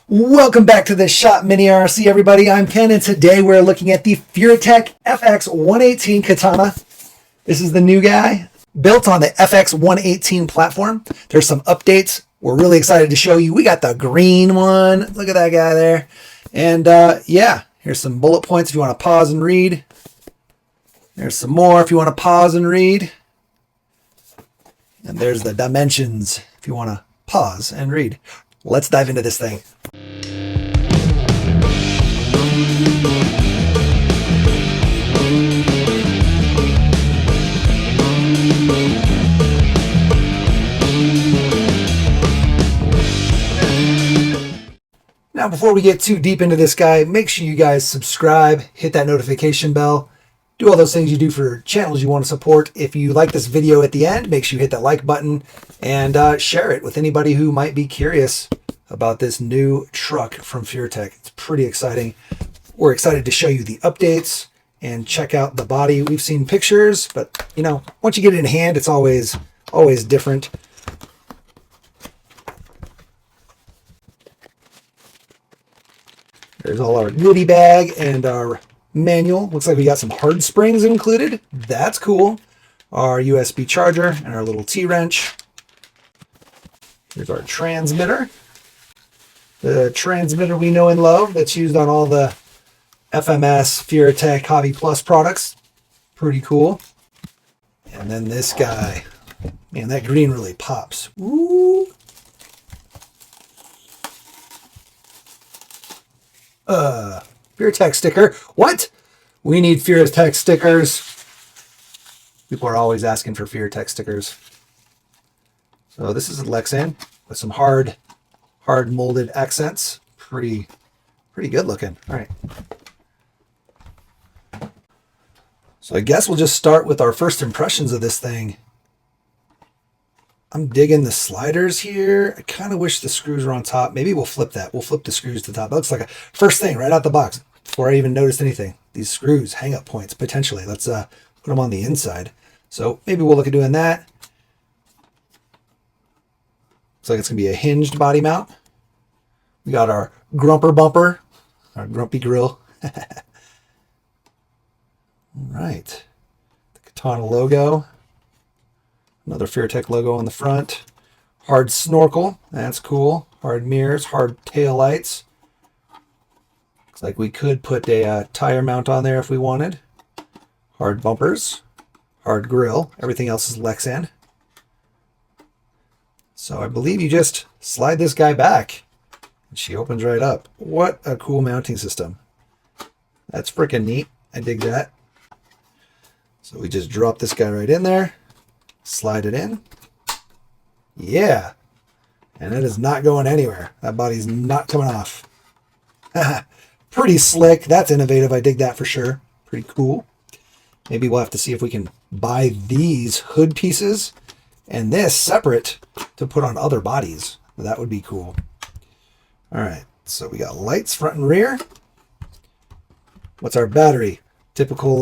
Welcome back to the Shop Mini RC, everybody. I'm Ken, and today we're looking at the Furitek FX118 Katana. This is the new guy, built on the FX118 platform. There's some updates we're really excited to show you. We got the green one. Look at that guy there. And yeah, here's some bullet points if you want to pause and read. There's some more if you want to pause and read. And there's the dimensions if you want to pause and read. Let's dive into this thing. Now, before we get too deep into this guy, make sure you guys subscribe, hit that notification bell, do all those things you do for channels you want to support. If you like this video at the end, make sure you hit that like button and share it with anybody who might be curious about this new truck from Furitek. It's pretty exciting. We're excited to show you the updates and check out the body. We've seen pictures, but you know, once you get it in hand, it's always different. There's all our goodie bag and our manual. Looks like we got some hard springs included. That's cool. Our USB charger and our little T-wrench. Here's our transmitter. The transmitter we know and love that's used on all the FMS, Furitek, Hobby Plus products. Pretty cool. And then this guy. Man, that green really pops. Ooh. Furitek sticker. What? We need Furitek stickers. People are always asking for Furitek stickers. So this is a Lexan with some hard molded accents. Pretty good looking. All right. So I guess we'll just start with our first impressions of this thing. I'm digging the sliders here. I kind of wish the screws were on top. Maybe we'll flip that. We'll flip the screws to the top. That looks like a first thing right out the box before I even noticed anything. These screws, hang-up points, potentially. Let's put them on the inside. So maybe we'll look at doing that. Looks like it's going to be a hinged body mount. We got our grumper bumper, our grumpy grill. All right. The Katana logo. Another Furitek logo on the front. Hard snorkel. That's cool. Hard mirrors. Hard tail lights. Looks like we could put a tire mount on there if we wanted. Hard bumpers. Hard grill. Everything else is Lexan. So I believe you just slide this guy back and she opens right up. What a cool mounting system. That's freaking neat. I dig that. So we just drop this guy right in there. Slide it in. Yeah. And it is not going anywhere. That body's not coming off. Pretty slick. That's innovative. I dig that for sure. Pretty cool. Maybe we'll have to see if we can buy these hood pieces and this separate to put on other bodies. That would be cool. All right. So we got lights front and rear. What's our battery? Typical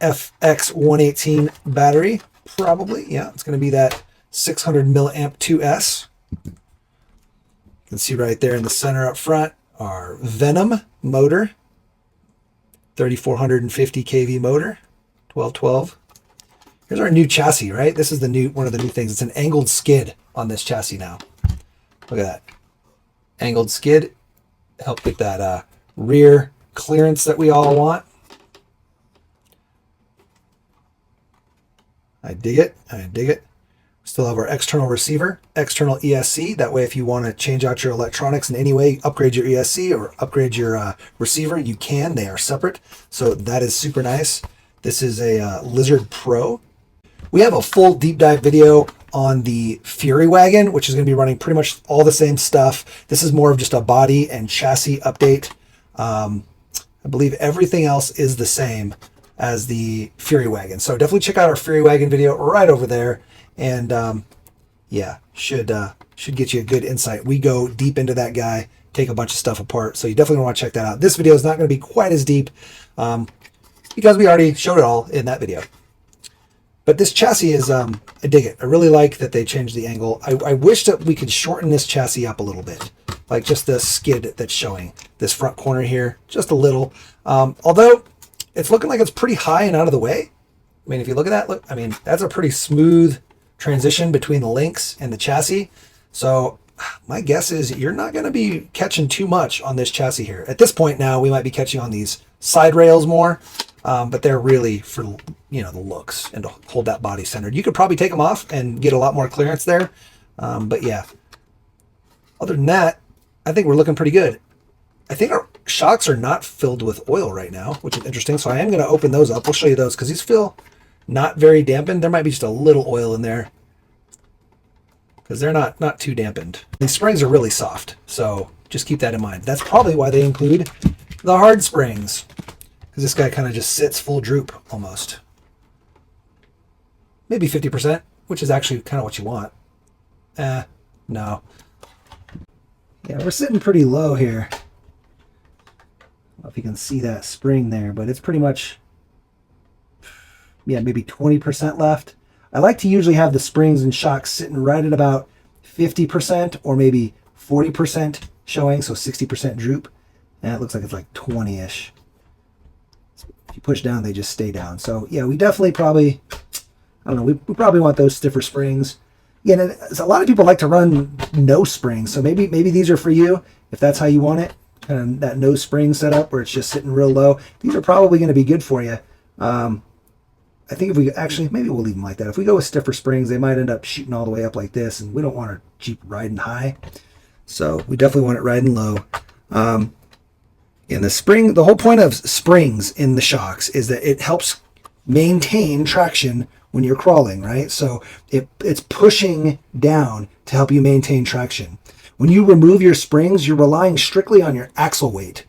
FX118 battery. Probably, yeah, it's going to be that 600 milliamp 2S. You can see right there in the center up front, our Venom motor, 3450 kV motor, 1212. Here's our new chassis, right? This is the one of the new things. It's an angled skid on this chassis now. Look at that. Angled skid, help get that rear clearance that we all want. I dig it. I dig it. Still have our external receiver, external ESC. That way, if you want to change out your electronics in any way, upgrade your ESC or upgrade your receiver, you can. They are separate. So that is super nice. This is a Lizard Pro. We have a full deep dive video on the Fury Wagon, which is going to be running pretty much all the same stuff. This is more of just a body and chassis update. I believe everything else is the same as the Fury Wagon. So definitely check out our Fury Wagon video right over there. And yeah, should get you a good insight. We go deep into that guy, take a bunch of stuff apart. So you definitely want to check that out. This video is not going to be quite as deep because we already showed it all in that video. But this chassis is, I dig it. I really like that they changed the angle. I wish that we could shorten this chassis up a little bit. Like just the skid that's showing. This front corner here, just a little. Although it's looking like it's pretty high and out of the way. I mean, if you look at that, look, I mean, that's a pretty smooth transition between the links and the chassis. So my guess is you're not going to be catching too much on this chassis here. At this point now, we might be catching on these side rails more, but they're really for, you know, the looks and to hold that body centered. You could probably take them off and get a lot more clearance there. But yeah, other than that, I think we're looking pretty good. I think our shocks are not filled with oil right now, which is interesting. So I am going to open those up. We'll show you those because these feel not very dampened. There might be just a little oil in there because they're not too dampened. These springs are really soft, so just keep that in mind. That's probably why they include the hard springs, because this guy kind of just sits full droop almost. Maybe 50%, which is actually kind of what you want. No. Yeah, we're sitting pretty low here. I don't know if you can see that spring there, but it's pretty much, yeah, maybe 20% left. I like to usually have the springs and shocks sitting right at about 50% or maybe 40% showing, so 60% droop. And it looks like it's like 20-ish. If you push down, they just stay down. So yeah, we definitely probably, I don't know, we probably want those stiffer springs. Yeah, a lot of people like to run no springs, so maybe these are for you if that's how you want it. Kind of that no spring setup where it's just sitting real low. These are probably going to be good for you. I think if we actually, maybe we'll leave them like that. If we go with stiffer springs, they might end up shooting all the way up like this, and we don't want our Jeep riding high. So we definitely want it riding low. And the spring, the whole point of springs in the shocks is that it helps maintain traction when you're crawling, right? So it's pushing down to help you maintain traction. When you remove your springs, you're relying strictly on your axle weight.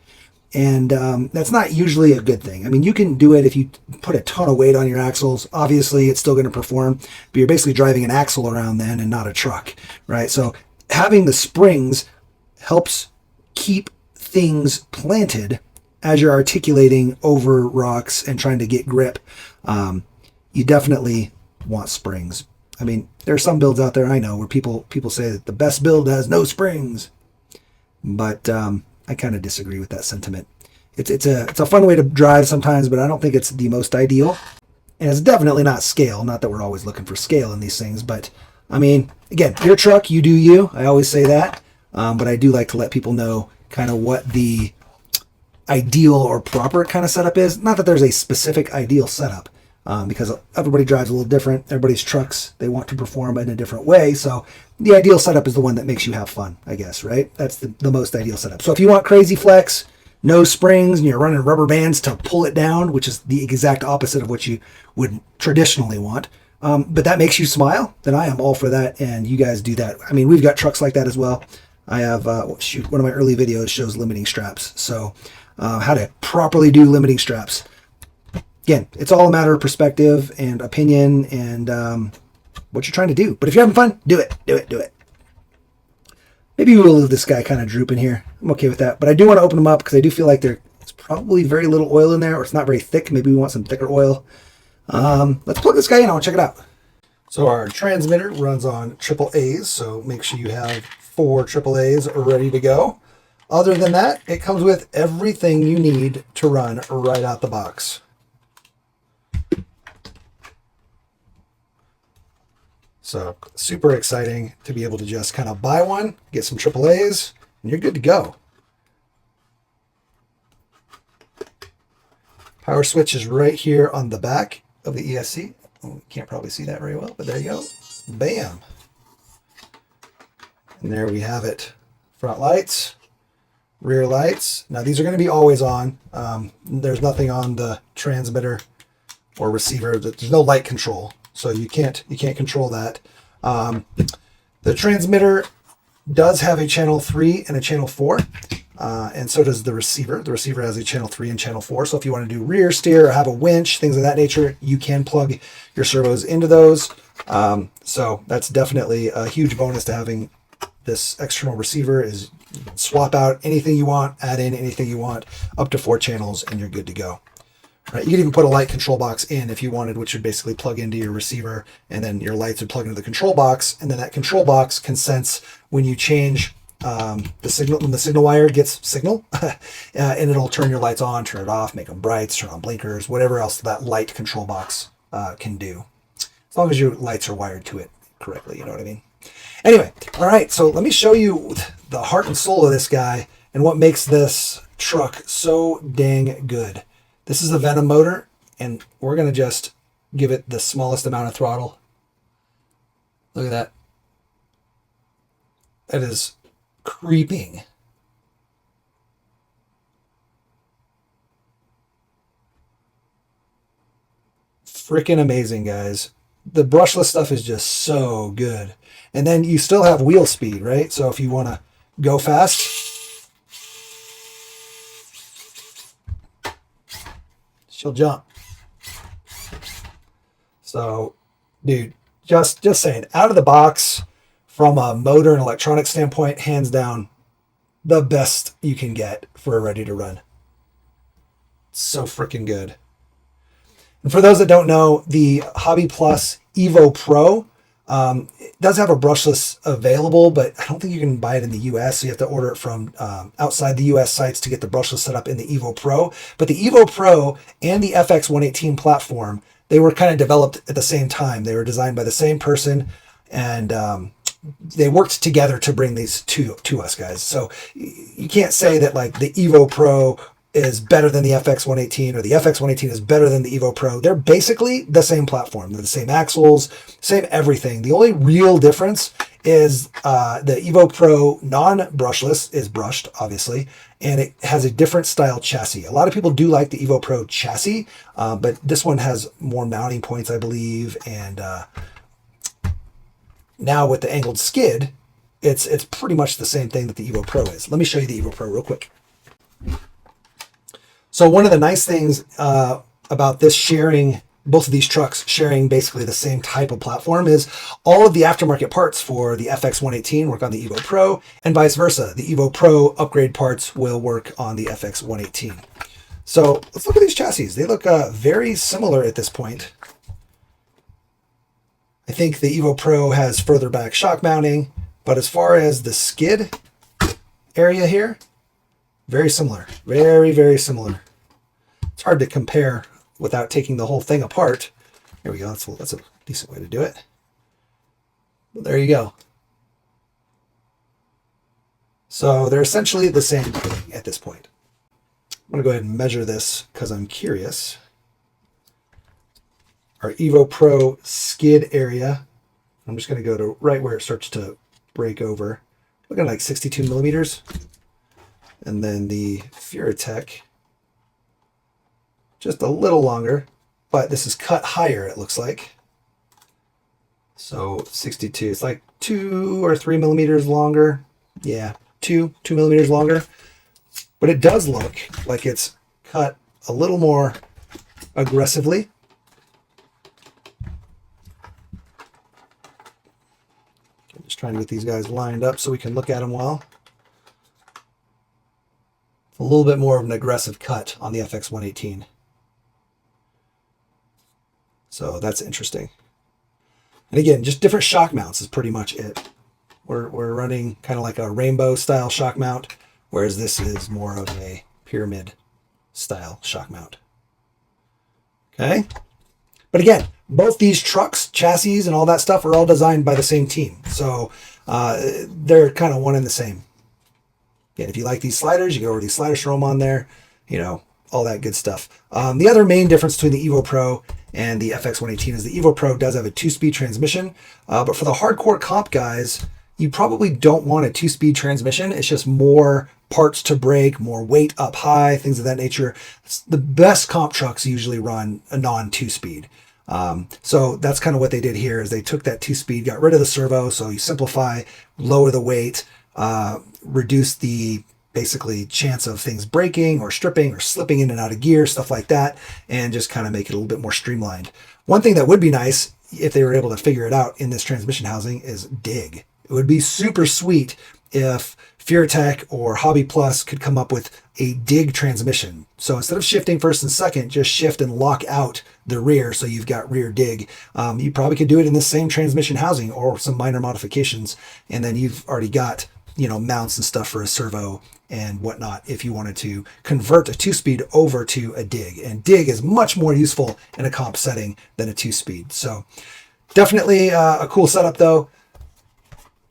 And that's not usually a good thing. I mean, you can do it if you put a ton of weight on your axles. Obviously, it's still going to perform, but you're basically driving an axle around then and not a truck, right? So having the springs helps keep things planted as you're articulating over rocks and trying to get grip. You definitely want springs. I mean, there are some builds out there I know where people say that the best build has no springs, but I kind of disagree with that sentiment. It's a fun way to drive sometimes, but I don't think it's the most ideal. And it's definitely not scale. Not that we're always looking for scale in these things, but I mean, again, your truck, you do you. I always say that, but I do like to let people know kind of what the ideal or proper kind of setup is. Not that there's a specific ideal setup, because everybody drives a little different. Everybody's trucks, they want to perform in a different way. So the ideal setup is the one that makes you have fun, I guess, right? That's the most ideal setup. So if you want crazy flex, no springs, and you're running rubber bands to pull it down, which is the exact opposite of what you would traditionally want, but that makes you smile, then I am all for that, and you guys do that. I mean, we've got trucks like that as well. I have, one of my early videos shows limiting straps. So how to properly do limiting straps. Again, it's all a matter of perspective and opinion and what you're trying to do. But if you're having fun, do it. Do it. Maybe we'll leave this guy kind of drooping here. I'm okay with that. But I do want to open them up because I do feel like there's probably very little oil in there, or it's not very thick. Maybe we want some thicker oil. Let's plug this guy in. I want to check it out. So our transmitter runs on AAAs, so make sure you have 4 AAAs ready to go. Other than that, it comes with everything you need to run right out the box. So super exciting to be able to just kind of buy one, get some AAAs, and you're good to go. Power switch is right here on the back of the ESC. Oh, you can't probably see that very well, but there you go. Bam. And there we have it. Front lights, rear lights. Now these are going to be always on. There's nothing on the transmitter or receiver. There's no light control, so you can't control that. The transmitter does have a channel 3 and a channel 4, and so does the receiver. The receiver has a channel 3 and channel 4. So if you want to do rear steer or have a winch, things of that nature, you can plug your servos into those. So that's definitely a huge bonus to having this external receiver. Is you can swap out anything you want, add in anything you want, up to 4 channels, and you're good to go. Right? You could even put a light control box in if you wanted, which would basically plug into your receiver, and then your lights would plug into the control box, and then that control box can sense when you change the signal, when the signal wire gets signal, and it'll turn your lights on, turn it off, make them brights, turn on blinkers, whatever else that light control box can do, as long as your lights are wired to it correctly. You know what I mean? Anyway, all right. So let me show you the heart and soul of this guy and what makes this truck so dang good. This is the Venom motor, and we're going to just give it the smallest amount of throttle. Look at that. That is creeping. Freaking amazing, guys. The brushless stuff is just so good. And then you still have wheel speed, right? So if you want to go fast, she'll jump. So, dude, just saying, out of the box, from a motor and electronic standpoint, hands down, the best you can get for a ready to run. So freaking good. And for those that don't know, the Hobby Plus Evo Pro it does have a brushless available, but I don't think you can buy it in the US. So you have to order it from outside the US sites to get the brushless set up in the Evo Pro. But the Evo Pro and the FX118 platform, they were kind of developed at the same time. They were designed by the same person, and they worked together to bring these to us, guys. So you can't say that like the Evo Pro is better than the FX118 or the FX118 is better than the Evo Pro. They're basically the same platform. They're the same axles, same everything. The only real difference is the Evo Pro non-brushless is brushed, obviously, and it has a different style chassis. A lot of people do like the Evo Pro chassis, but this one has more mounting points, I believe, and now with the angled skid, it's pretty much the same thing that the Evo Pro is. Let me show you the Evo Pro real quick. So one of the nice things about this sharing, both of these trucks sharing basically the same type of platform, is all of the aftermarket parts for the FX118 work on the Evo Pro, and vice versa. The Evo Pro upgrade parts will work on the FX118. So let's look at these chassis. They look very similar at this point. I think the Evo Pro has further back shock mounting, but as far as the skid area here, very similar, very, very similar. It's hard to compare without taking the whole thing apart. There we go. That's a decent way to do it. But there you go. So they're essentially the same thing at this point. I'm going to go ahead and measure this because I'm curious. Our Evo Pro skid area, I'm just going to go to right where it starts to break over. Looking at like 62 millimeters. And then the Furitek, just a little longer, but this is cut higher, it looks like. So 62, it's like 2 or 3 millimeters longer. Yeah, 2 millimeters longer. But it does look like it's cut a little more aggressively. I'm just trying to get these guys lined up so we can look at them well. A little bit more of an aggressive cut on the FX118. So that's interesting. And again, just different shock mounts is pretty much it. We're running kind of like a rainbow style shock mount, whereas this is more of a pyramid style shock mount. Okay. But again, both these trucks, chassis, and all that stuff are all designed by the same team. So they're kind of one and the same. Again, if you like these sliders, you go over these sliders, throw them on there, you know, all that good stuff. The other main difference between the Evo Pro and the FX118 is the Evo Pro does have a 2-speed transmission, but for the hardcore comp guys, you probably don't want a 2-speed transmission. It's just more parts to break, more weight up high, things of that nature. The best comp trucks usually run a non-2-speed. So that's kind of what they did here, is they took that 2-speed, got rid of the servo, so you simplify, lower the weight, reduce the basically chance of things breaking or stripping or slipping in and out of gear, stuff like that, and just kind of make it a little bit more streamlined. One thing that would be nice if they were able to figure it out in this transmission housing is dig. It would be super sweet if Furitek or Hobby Plus could come up with a dig transmission. So instead of shifting first and second, just shift and lock out the rear so you've got rear dig. You probably could do it in the same transmission housing or some minor modifications, and then you've already got, you know, mounts and stuff for a servo and whatnot if you wanted to convert a 2-speed over to a dig. And dig is much more useful in a comp setting than a 2-speed. So definitely a cool setup though.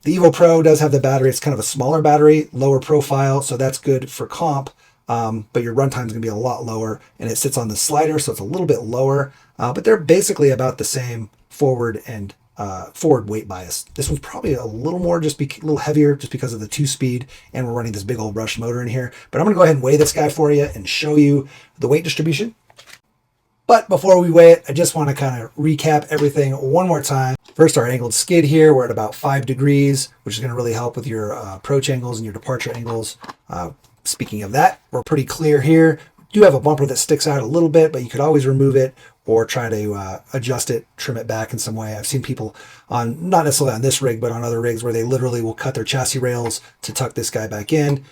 The Evo Pro does have the battery. It's kind of a smaller battery, lower profile, so that's good for comp, but your runtime is going to be a lot lower, and it sits on the slider, so it's a little bit lower, but they're basically about the same forward and forward weight bias. This one's probably a little more, a little heavier just because of the 2-speed, and we're running this big old brush motor in here. But I'm going to go ahead and weigh this guy for you and show you the weight distribution. But before we weigh it, I just want to kind of recap everything one more time. First, our angled skid here, we're at about 5 degrees, which is going to really help with your approach angles and your departure angles. Speaking of that, we're pretty clear here. We do have a bumper that sticks out a little bit, but you could always remove it or try to adjust it, trim it back in some way. I've seen people on, not necessarily on this rig, but on other rigs where they literally will cut their chassis rails to tuck this guy back in.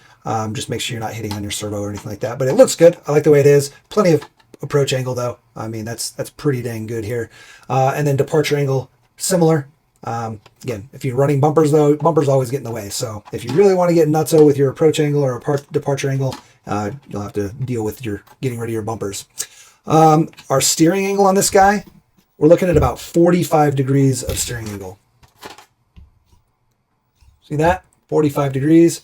Just make sure you're not hitting on your servo or anything like that. But it looks good. I like the way it is. Plenty of approach angle though. I mean, that's pretty dang good here. And then departure angle, similar. Again, if you're running bumpers though, bumpers always get in the way. So if you really want to get nutso with your approach angle or departure angle, you'll have to deal with your getting rid of your bumpers. Our steering angle on this guy, we're looking at about 45 degrees of steering angle. See that? 45 degrees.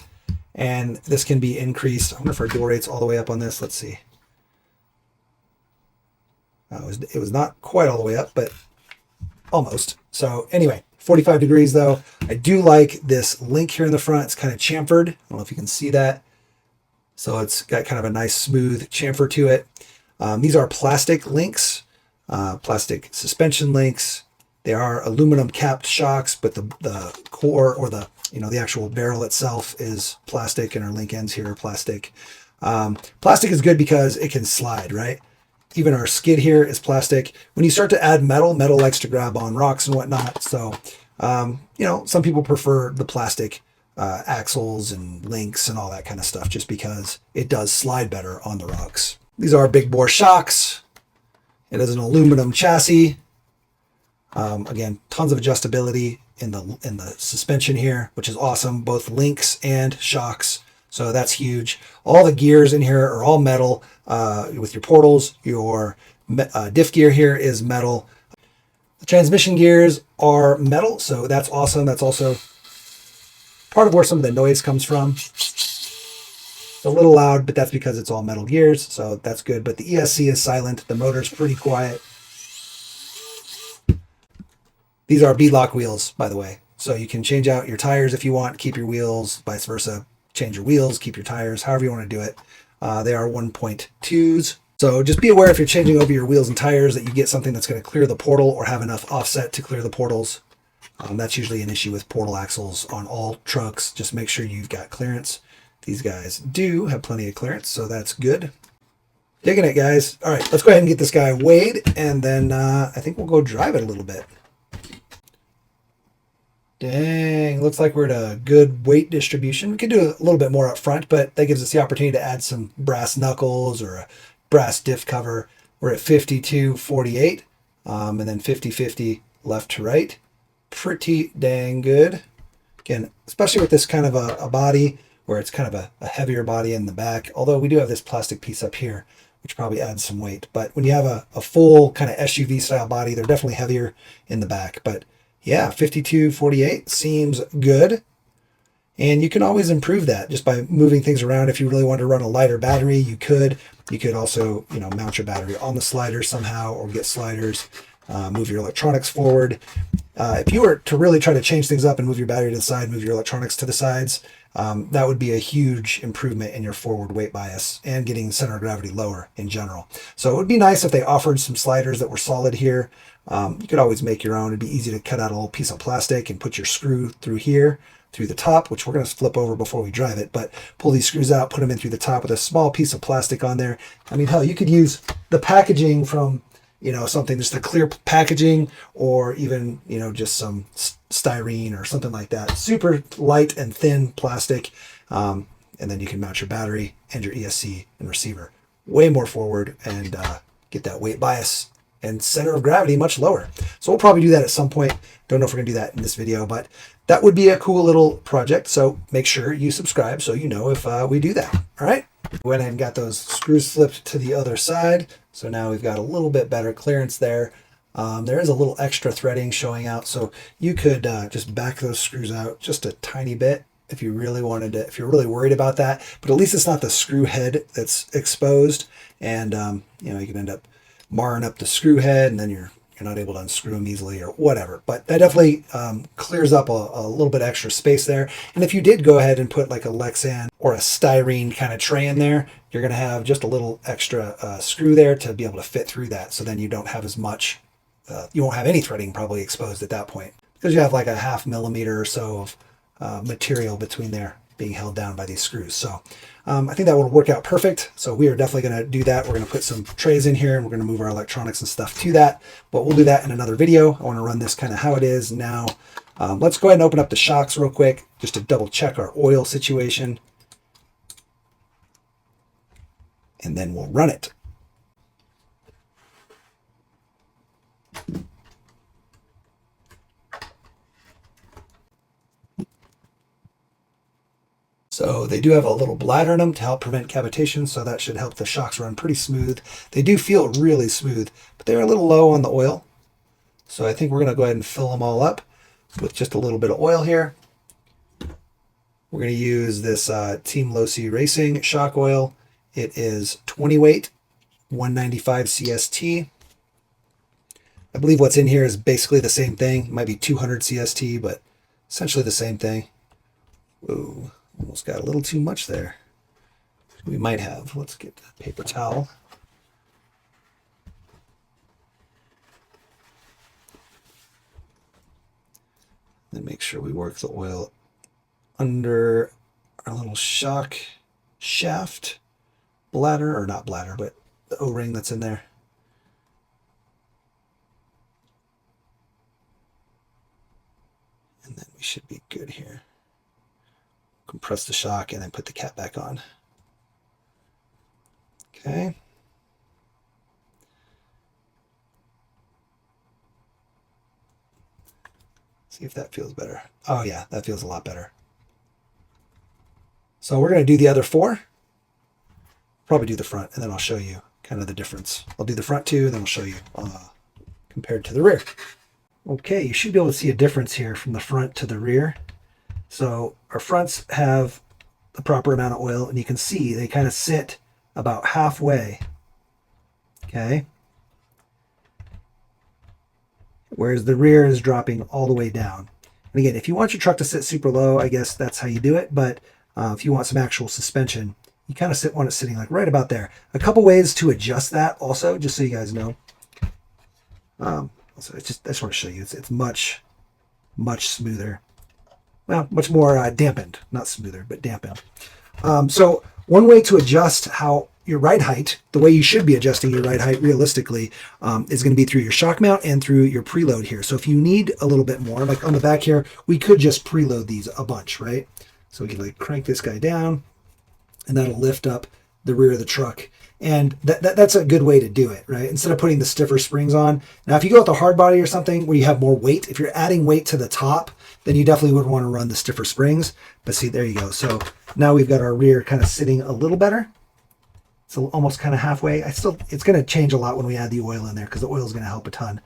And this can be increased. I wonder if our door rate's all the way up on this. Let's see. It was not quite all the way up, but almost. So anyway, 45 degrees though. I do like this link here in the front. It's kind of chamfered. I don't know if you can see that. So it's got kind of a nice smooth chamfer to it. These are plastic links, plastic suspension links. They are aluminum capped shocks, but the core or the actual barrel itself is plastic, and our link ends here are plastic. Plastic is good because it can slide, right? Even our skid here is plastic. When you start to add metal, metal likes to grab on rocks and whatnot. So, some people prefer the plastic axles and links and all that kind of stuff just because it does slide better on the rocks. These are big bore shocks. It is an aluminum chassis. Again, tons of adjustability in the suspension here, which is awesome. Both links and shocks. So that's huge. All the gears in here are all metal with your portals. Your diff gear here is metal. The transmission gears are metal, so that's awesome. That's also part of where some of the noise comes from. It's a little loud, but that's because it's all metal gears, so that's good. But the ESC is silent. The motor's pretty quiet. These are beadlock wheels, by the way. So you can change out your tires if you want, keep your wheels, vice versa. Change your wheels, keep your tires, however you want to do it. They are 1.2s. So just be aware if you're changing over your wheels and tires that you get something that's going to clear the portal or have enough offset to clear the portals. That's usually an issue with portal axles on all trucks. Just make sure you've got clearance. These guys do have plenty of clearance, so that's good. Digging it, guys. All right, let's go ahead and get this guy weighed, and then I think we'll go drive it a little bit. Dang, looks like we're at a good weight distribution. We could do a little bit more up front, but that gives us the opportunity to add some brass knuckles or a brass diff cover. We're at 52-48, and then 50-50 left to right. Pretty dang good. Again, especially with this kind of a body where it's kind of a heavier body in the back, although we do have this plastic piece up here, which probably adds some weight. But when you have a full kind of SUV style body, they're definitely heavier in the back. But yeah, 52-48 seems good. And you can always improve that just by moving things around. If you really want to run a lighter battery, you could. You could also, mount your battery on the slider somehow or get sliders, move your electronics forward. If you were to really try to change things up and move your battery to the side, move your electronics to the sides, that would be a huge improvement in your forward weight bias and getting center of gravity lower in general. So it would be nice if they offered some sliders that were solid here. You could always make your own. It'd be easy to cut out a little piece of plastic and put your screw through here, through the top, which we're going to flip over before we drive it, but pull these screws out, put them in through the top with a small piece of plastic on there. I mean, hell, you could use the packaging from, you know, something, just a clear packaging, or even, you know, just some styrene or something like that. Super light and thin plastic. And then you can mount your battery and your ESC and receiver way more forward, and get that weight bias and center of gravity much lower. So we'll probably do that at some point. Don't know if we're gonna do that in this video, but that would be a cool little project. So make sure you subscribe so you know if we do that. All right. Went ahead and got those screws slipped to the other side. So now we've got a little bit better clearance there. There is a little extra threading showing out, so you could just back those screws out just a tiny bit if you really wanted to, if you're really worried about that. But at least it's not the screw head that's exposed, and you know, you can end up marring up the screw head, and then you're not able to unscrew them easily or whatever. But that definitely clears up a little bit extra space there. And if you did go ahead and put like a Lexan or a styrene kind of tray in there, you're going to have just a little extra screw there to be able to fit through that. So then you don't have as much, you won't have any threading probably exposed at that point, because you have like a 0.5 millimeter or so of material between there being held down by these screws. So I think that will work out perfect. So we are definitely going to do that. We're going to put some trays in here, and we're going to move our electronics and stuff to that, but we'll do that in another video. I want to run this kind of how it is now. Let's go ahead and open up the shocks real quick just to double check our oil situation, and then we'll run it. So they do have a little bladder in them to help prevent cavitation, so that should help the shocks run pretty smooth. They do feel really smooth, but they're a little low on the oil. So I think we're going to go ahead and fill them all up with just a little bit of oil here. We're going to use this Team Losi Racing shock oil. It is 20 weight, 195 CST. I believe what's in here is basically the same thing. It might be 200 CST, but essentially the same thing. Whoa. Almost got a little too much there. We might have. Let's get a paper towel. Then make sure we work the oil under our little shock shaft bladder, or not bladder, but the O-ring that's in there. And then we should be good here. Compress the shock and then put the cap back on. Okay. See if that feels better. Oh yeah, that feels a lot better. So we're going to do the other 4. Probably do the front, and then I'll show you kind of the difference. I'll do the front too, then I'll show you compared to the rear. Okay, you should be able to see a difference here from the front to the rear. So our fronts have the proper amount of oil, and you can see they kind of sit about halfway, okay? Whereas the rear is dropping all the way down. And again, if you want your truck to sit super low, I guess that's how you do it. But if you want some actual suspension, you kind of want it sitting like right about there. A couple ways to adjust that also, just so you guys know. So I just want to show you, it's much, much smoother. Well, much more dampened, not smoother, but dampened. So one way to adjust how your ride height, the way you should be adjusting your ride height realistically, is going to be through your shock mount and through your preload here. So if you need a little bit more, like on the back here, we could just preload these a bunch, right? So we can like crank this guy down, and that'll lift up the rear of the truck. And that's a good way to do it, right? Instead of putting the stiffer springs on. Now, if you go with a hard body or something where you have more weight, if you're adding weight to the top, then you definitely would want to run the stiffer springs. But see, there you go. So now we've got our rear kind of sitting a little better. So almost kind of halfway. It's going to change a lot when we add the oil in there, because the oil is going to help a ton.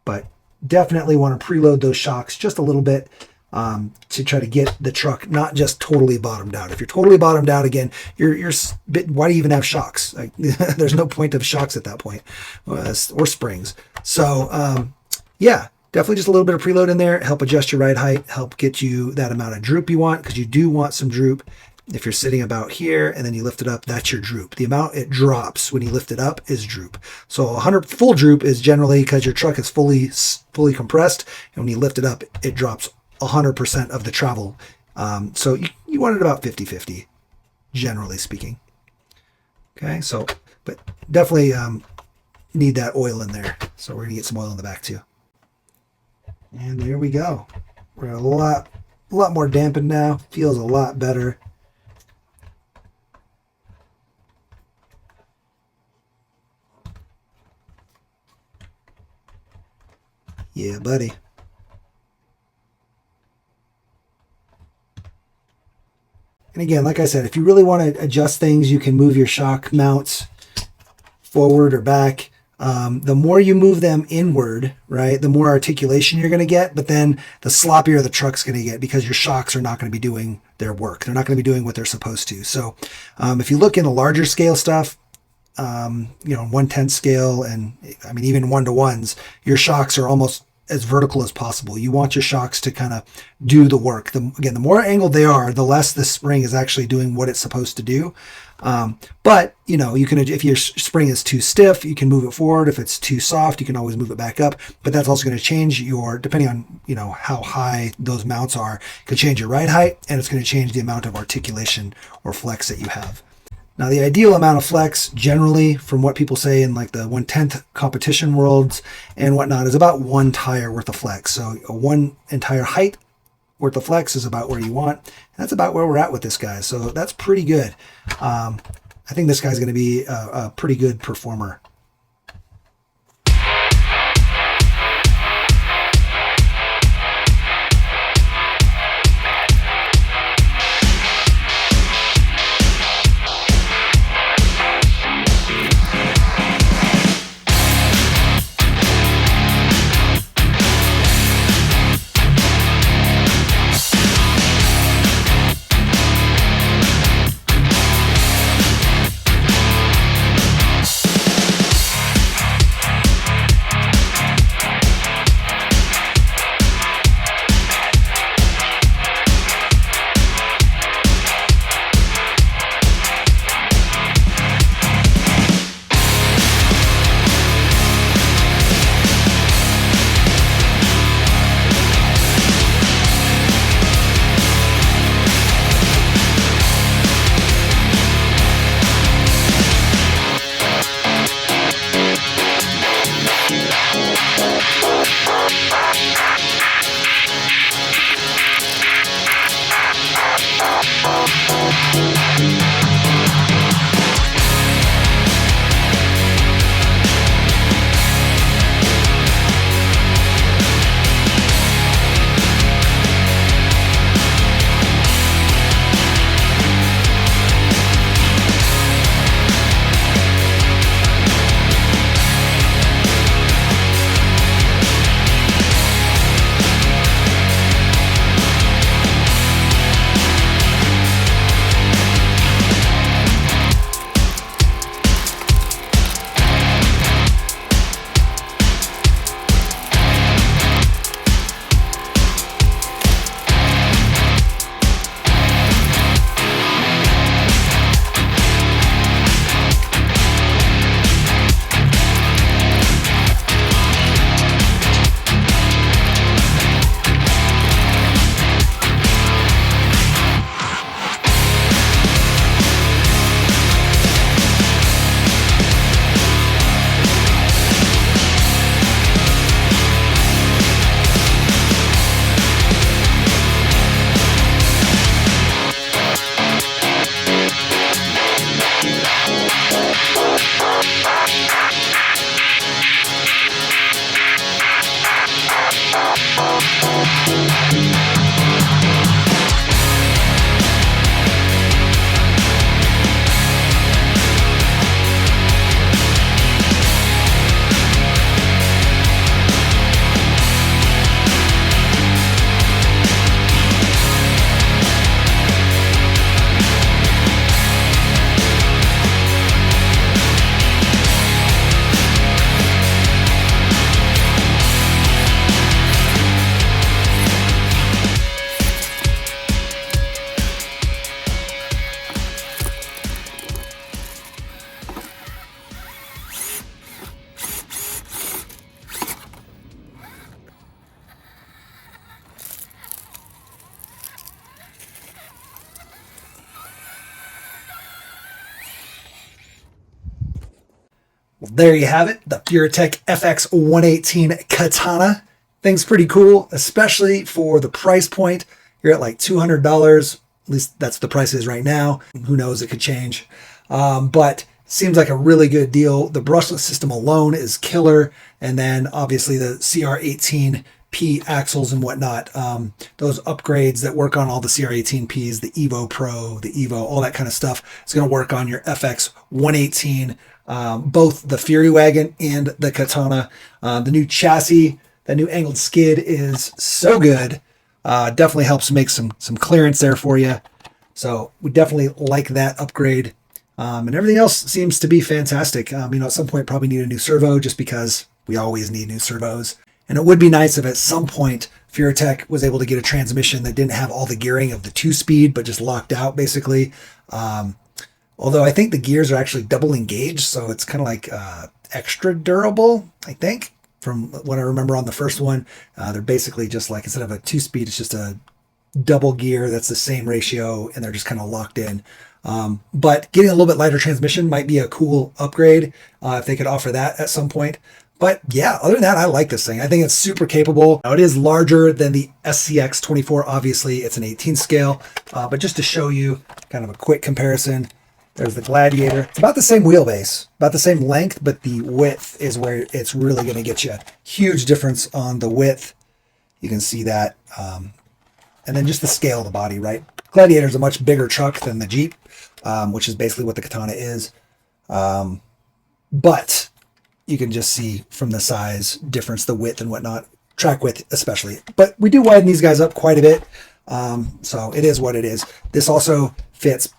But definitely want to preload those shocks just a little bit, to try to get the truck not just totally bottomed out. If you're totally bottomed out, again, why do you even have shocks? Like, there's no point of shocks at that point, or springs. So yeah, definitely just a little bit of preload in there, help adjust your ride height, help get you that amount of droop you want, because you do want some droop. If you're sitting about here and then you lift it up, that's your droop. The amount it drops when you lift it up is droop. So 100 full droop is generally because your truck is fully compressed, and when you lift it up, it drops 100% of the travel. So you want it about 50-50, generally speaking. Okay, so, but definitely need that oil in there. So we're gonna get some oil in the back too. And there we go. We're a lot more dampened now. Feels a lot better. Yeah, buddy. And again, like I said, if you really want to adjust things, you can move your shock mounts forward or back. The more you move them inward, right, the more articulation you're going to get, but then the sloppier the truck's going to get because your shocks are not going to be doing their work. They're not going to be doing what they're supposed to. So if you look in the larger scale stuff, 1/10 scale, and I mean, even 1-to-1s, your shocks are almost as vertical as possible. You want your shocks to kind of do the work. Again, the more angled they are, the less the spring is actually doing what it's supposed to do. But you can, if your spring is too stiff, you can move it forward. If it's too soft, you can always move it back up. But that's also going to change depending on how high those mounts are, it could change your ride height, and it's going to change the amount of articulation or flex that you have. Now, the ideal amount of flex, generally, from what people say in like the 1/10 competition worlds and whatnot, is about 1 tire worth of flex. So one entire height worth of flex is about where you want. And that's about where we're at with this guy. So that's pretty good. I think this guy's going to be a pretty good performer. Well, there you have it, the Furitek FX118 Katana. Thing's pretty cool, especially for the price point. You're at like $200. At least that's the price is right now. Who knows, it could change. But seems like a really good deal. The brushless system alone is killer. And then obviously the CR18P axles and whatnot. Those upgrades that work on all the CR18Ps, the Evo Pro, the Evo, all that kind of stuff. It's going to work on your FX118, both the Fury Wagon and the Katana. The new chassis, that new angled skid is so good. Definitely helps make some clearance there for you. So we definitely like that upgrade. And everything else seems to be fantastic. At some point probably need a new servo just because we always need new servos. And it would be nice if at some point Furitek was able to get a transmission that didn't have all the gearing of the 2-speed, but just locked out basically. Although I think the gears are actually double engaged, so it's kind of like extra durable, I think. From what I remember on the first one, they're basically just like, instead of a 2-speed, it's just a double gear that's the same ratio, and they're just kind of locked in. But getting a little bit lighter transmission might be a cool upgrade if they could offer that at some point. But yeah, other than that, I like this thing. I think it's super capable. Now, it is larger than the SCX24. Obviously, it's an 18 scale. But just to show you kind of a quick comparison, there's the Gladiator. It's about the same wheelbase, about the same length, but the width is where it's really going to get you. Huge difference on the width. You can see that. And then just the scale of the body, right? Gladiator is a much bigger truck than the Jeep, which is basically what the Katana is. But you can just see from the size difference, the width and whatnot, track width especially. But we do widen these guys up quite a bit. So it is what it is. This also fits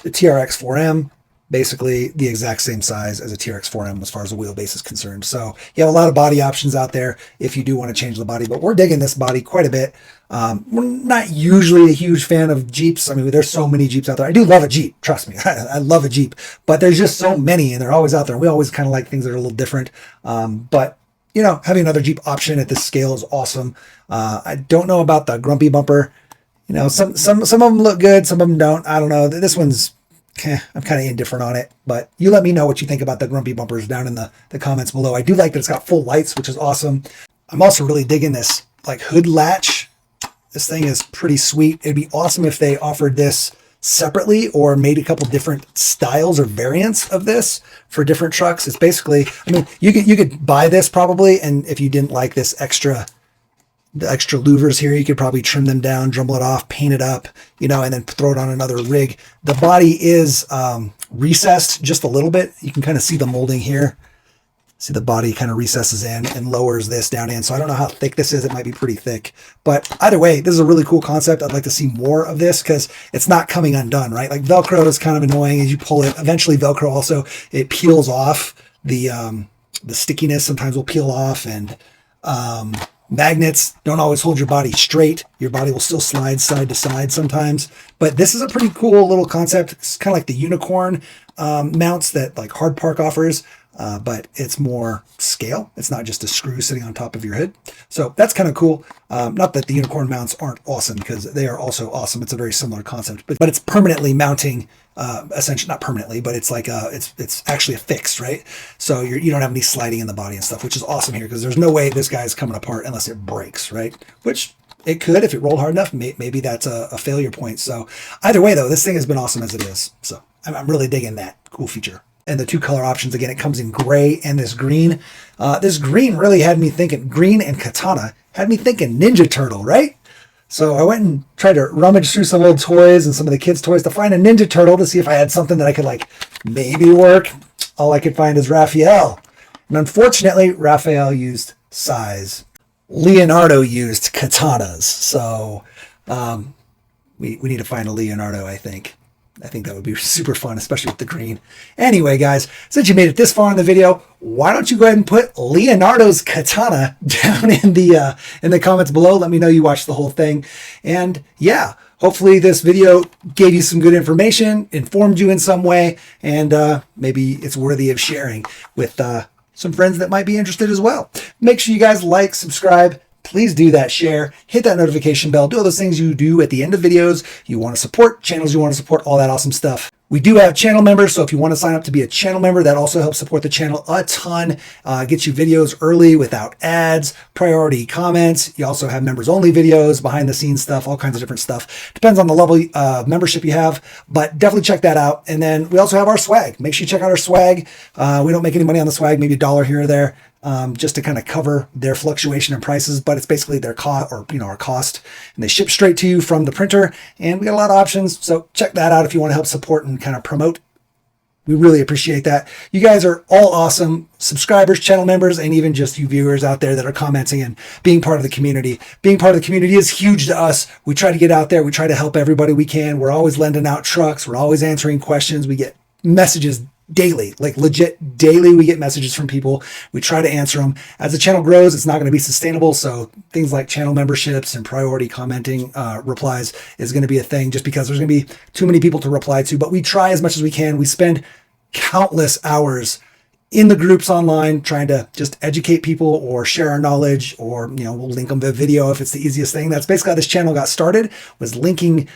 the TRX 4M, basically the exact same size as a TRX 4M as far as the wheelbase is concerned. So you have a lot of body options out there if you do want to change the body, but we're digging this body quite a bit. We're not usually a huge fan of Jeeps. I mean, there's so many Jeeps out there. I do love a Jeep, trust me. I love a Jeep, but there's just so many and they're always out there. We always kind of like things that are a little different. But having another Jeep option at this scale is awesome. I don't know about the grumpy bumper. Some of them look good, some of them don't. I don't know. This one's, I'm kind of indifferent on it, but you let me know what you think about the grumpy bumpers down in the comments below. I do like that it's got full lights, which is awesome. I'm also really digging this like hood latch. This thing is pretty sweet. It'd be awesome if they offered this separately or made a couple different styles or variants of this for different trucks. It's basically, you could buy this probably, and if you didn't like the extra louvers here, you could probably trim them down, dremel it off, paint it up, and then throw it on another rig. The body is recessed just a little bit. You can kind of see the molding here. See the body kind of recesses in and lowers this down in. So I don't know how thick this is. It might be pretty thick. But either way, this is a really cool concept. I'd like to see more of this because it's not coming undone, right? Like Velcro is kind of annoying as you pull it. Eventually Velcro also, it peels off. The stickiness sometimes will peel off, and magnets don't always hold your body straight. Your body will still slide side to side sometimes. But this is a pretty cool little concept. It's kind of like the unicorn mounts that like Hard Park offers, but it's more scale. It's not just a screw sitting on top of your head. So that's kind of cool. Not that the unicorn mounts aren't awesome, because they are also awesome. It's a very similar concept, but it's permanently mounting. Essentially not permanently, but it's like it's actually affixed, right? So you don't have any sliding in the body and stuff, which is awesome here, because there's no way this guy's coming apart unless it breaks, right? Which it could if it rolled hard enough. Maybe that's a failure point. So either way, though, this thing has been awesome as it is. So I'm really digging that cool feature. And the two color options, again, it comes in gray and this green. This green really had me thinking, green and Katana had me thinking Ninja Turtle, right? So I went and tried to rummage through some old toys and some of the kids' toys to find a Ninja Turtle to see if I had something that I could like maybe work. All I could find is Raphael. And unfortunately, Raphael used size. Leonardo used katanas. So we need to find a Leonardo, I think. I think that would be super fun, especially with the green. Anyway, guys, since you made it this far in the video, why don't you go ahead and put Leonardo's Katana down in the comments below. Let me know you watched the whole thing. And yeah, hopefully this video gave you some good information, informed you in some way, and maybe it's worthy of sharing with some friends that might be interested as well. Make sure you guys like, subscribe. Please do that, share, hit that notification bell, do all those things you do at the end of videos you want to support, channels you want to support, all that awesome stuff. We do have channel members, so if you want to sign up to be a channel member, that also helps support the channel a ton. Gets you videos early without ads, priority comments. You also have members only videos, behind the scenes stuff, all kinds of different stuff. Depends on the level of membership you have, but definitely check that out. And then we also have our swag. Make sure you check out our swag. We don't make any money on the swag, maybe $1 here or there. Just to kind of cover their fluctuation in prices, but it's basically their cost, or our cost, and they ship straight to you from the printer. And we got a lot of options, so check that out if you want to help support and kind of promote. We really appreciate that. You guys are all awesome subscribers, channel members, and even just you viewers out there that are commenting and being part of the community. Being part of the community is huge to us. We try to get out there. We try to help everybody we can. We're always lending out trucks. We're always answering questions. We get messages daily, like legit daily. We get messages from people. We try to answer them. As the channel grows, it's not going to be sustainable. So things like channel memberships and priority commenting replies is going to be a thing, just because there's going to be too many people to reply to. But we try as much as we can. We spend countless hours in the groups online trying to just educate people or share our knowledge, or we'll link them to a video if it's the easiest thing. That's basically how this channel got started, was linking.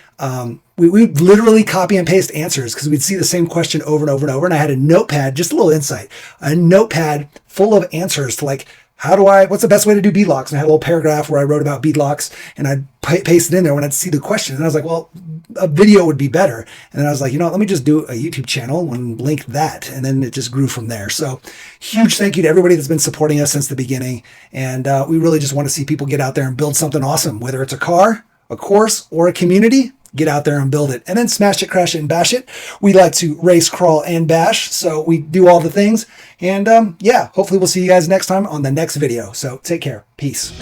We literally copy and paste answers, because we'd see the same question over and over and over, and I had a notepad, just a little insight, a notepad full of answers to like, what's the best way to do beadlocks? And I had a little paragraph where I wrote about beadlocks, and I'd paste it in there when I'd see the question. And I was like, well, a video would be better. And then I was like, let me just do a YouTube channel and link that. And then it just grew from there. So huge thank you to everybody that's been supporting us since the beginning. And we really just want to see people get out there and build something awesome, whether it's a car, a course, or a community. Get out there and build it, and then smash it, crash it, and bash it. We like to race, crawl, and bash, so we do all the things. And yeah, hopefully we'll see you guys next time on the next video. So take care. Peace.